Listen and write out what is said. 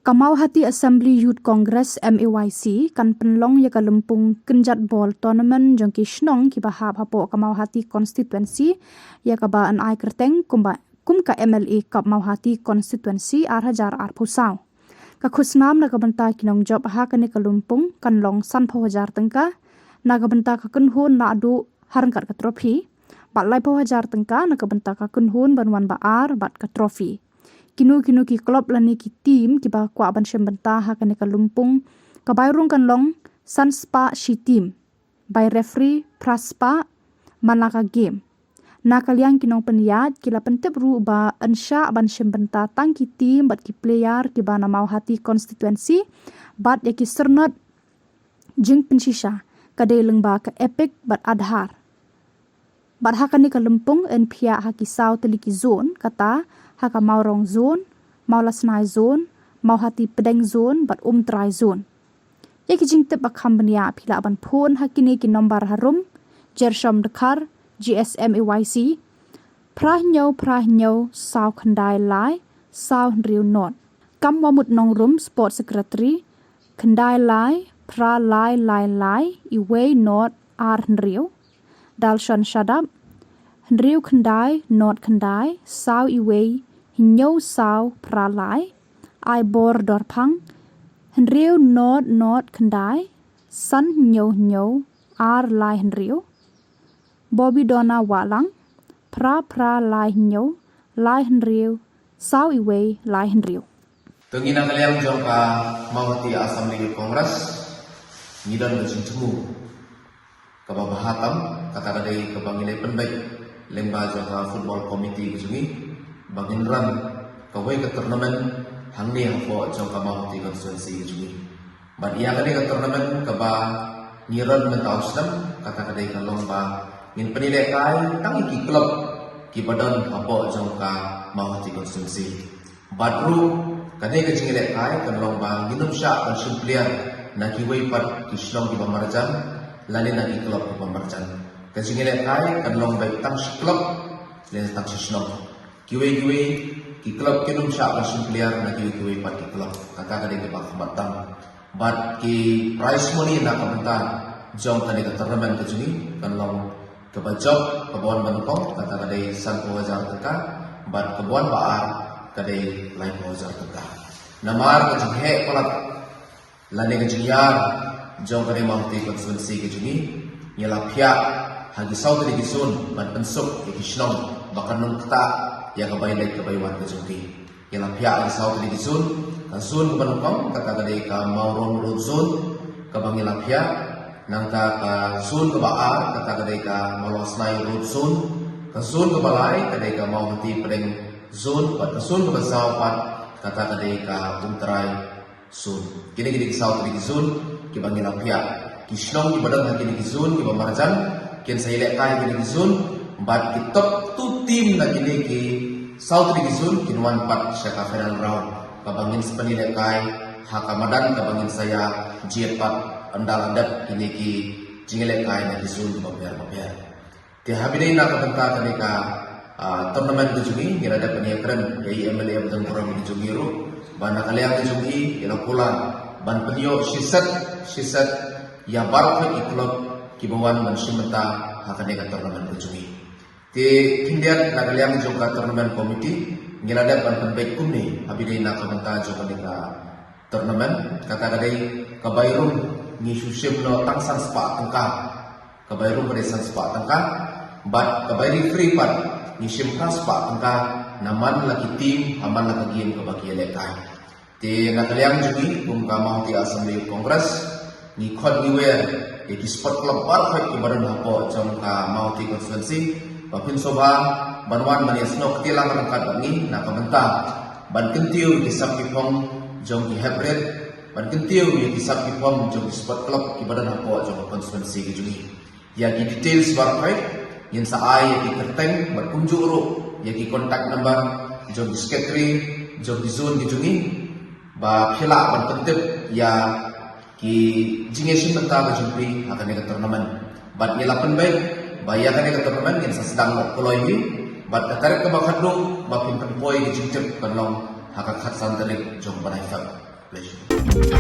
Kamau hati Assembly Youth Congress MAYC kan penlong ya kalempung kenjat ball tournament jong ki shnong ki bahap hapo kamau hati constituency ya kaba an ai kerteng kum ka MLA kap mau hati constituency ar pusau ka khusnam na kabanta kinong job ha kan kalumpung kan long san phawajar tengka na kabanta ka kunhun na adu harangkat ka trophy bat lai phawajar tengka na kabanta ka kunhun banwan ba ar bat ka trophy kinu ki klub lani ki team ki ba kwa ban shembenta ha kan kalumpung ka bayrung kan long sanspa shi team by referee praspa manaka game na kaliang kinong peniyat kila pentep ru ba ansha ban shembenta tang ki team bat ki player ki ba na mau hati constituency bat ya ki sernat jing pensisha kadai lengba ka epic bat adhar bat ha kan kalumpung en phia ha ki south li ki zone kata haka mau rong zone, mau lasnai zone, mau hati pedeng zone, bat trai zone. Yaki jing tip bakam benia pila aban pun hakini ki nombar harum, jershom dekar, GSM AYC, prah nyau, sao kendai lai, sao riu not. Kam wamut nong rum sport secretary, kendai lai, pra lai, iway not, ar riu, dalshon shadap, Hendriu kendai, not kendai, sao iway, hinyau sao pralai, ai bor dorpang, Hendriu not kendai, san hinyau, ar lai hendriu, Bobby dona walang, pra lai hinyau, lai hendriu, sao iway, lai hendriu. Tengina kalian jangka mau hati Assembly Youth Congress, ngidan berjing temu, kababahatam, kata kadai kabangilai penbaik, lemba jangka football committee kejungi bagin ran kawai ke turnamen hangni hapo jangka mau hati konstituensi kejungi bat ia kadai ke turnamen kaba niran mentauslam kata kadai ke lomba ngin penilai kai tang iki klub ki badan hapo jangka mau hati konstituensi bat ru kadai ke jingilai kai kan lomba nginum syak dan simpliar na kiwai pat kislong ki pamarjan lani na ki klub ki pamarjan Kajingilai kai kan long baik tang klub dan tang sisnong. Kiwe ki klub kinum syak langsung player na kiwe pat ki klub. Kata kadai ke bak batang. Bat ki prize money na kabenta jom kadai ke turnamen kejuni kan long ke bajok kebuan banukong kata kadai san wajar teka bat kebuan baar kadai lain wajar teka. Namar kejing he kolak lani kejing yar jom kadai mamti konstituensi kejuni nyala pihak hagi sau tadi gisun ban pensuk di kisnong bahkan nun kata ya kebailai kebaiwan kejungki yang pihak hagi sau tadi gisun kan sun ke banukong kata kadai ka mau road zone ke bangi pihak nangka ka sun ke baar kata kadai ka mau losnai road zone ka sun ke balai kadai ka mau hati pedeng zone pat ka sun ke basau pat kata kadai ka trai sun kini sau tadi gisun ke bangi pihak kisnong di badan hagi gisun ke bamarjan kian saya lihat kai kini gisun bat kitop tu tim na kini ki South Division kinuan pat syaka final round kabangin sepenilai kai hakamadan kabangin saya jiet pat andal adat kini ki jingilai kai na gisun babiar ti habidai na kabenta kani ka turnamen kejungi kira ada peniakran dari MLA betul kurang kejungi ru bana kalian kejungi kira pula ban penio sisat ya baru ke klub kibawan mensimenta akan dekat turnamen kejungi. Ti kindiat nagaliang jongka turnamen komiti ngilada ban penbaik kumni abidai nak kabenta jongka deka turnamen kata kadai kabairum ni susim no tangsan spa tengka kabairum beresan spa tengka bat kabairi free pat ni simkan spa tengka naman lagi tim aman lagi game kabaki elekai. Ti nagaliang jungi kumka mau ti Assembly Youth Congress ni khod niwer Eki sport club perfect ki badan hapo jangka mau ti konstituensi bapin soba banwan maniasno ketilang rangkat bangi na kabenta ban kentiu ki sapi pom jong ki hybrid ban kentiu ki sapi pom jong ki sport club ki badan hapo jangka konstituensi ki jungi ya ki details perfect yin sa ai ki kerteng berkunjung ro ya ki kontak number jong ki secretary jong ki zone ki jungi ba phila ban pentip ya ki jingesin mentah berjumpi akan dekat turnamen bat nyelapan baik bayakan dekat turnamen yang sedang koloi ini bat katarik ke bakat dong bapin penpoi ke jingcep kanlong hakak santerik jong banai pleasure.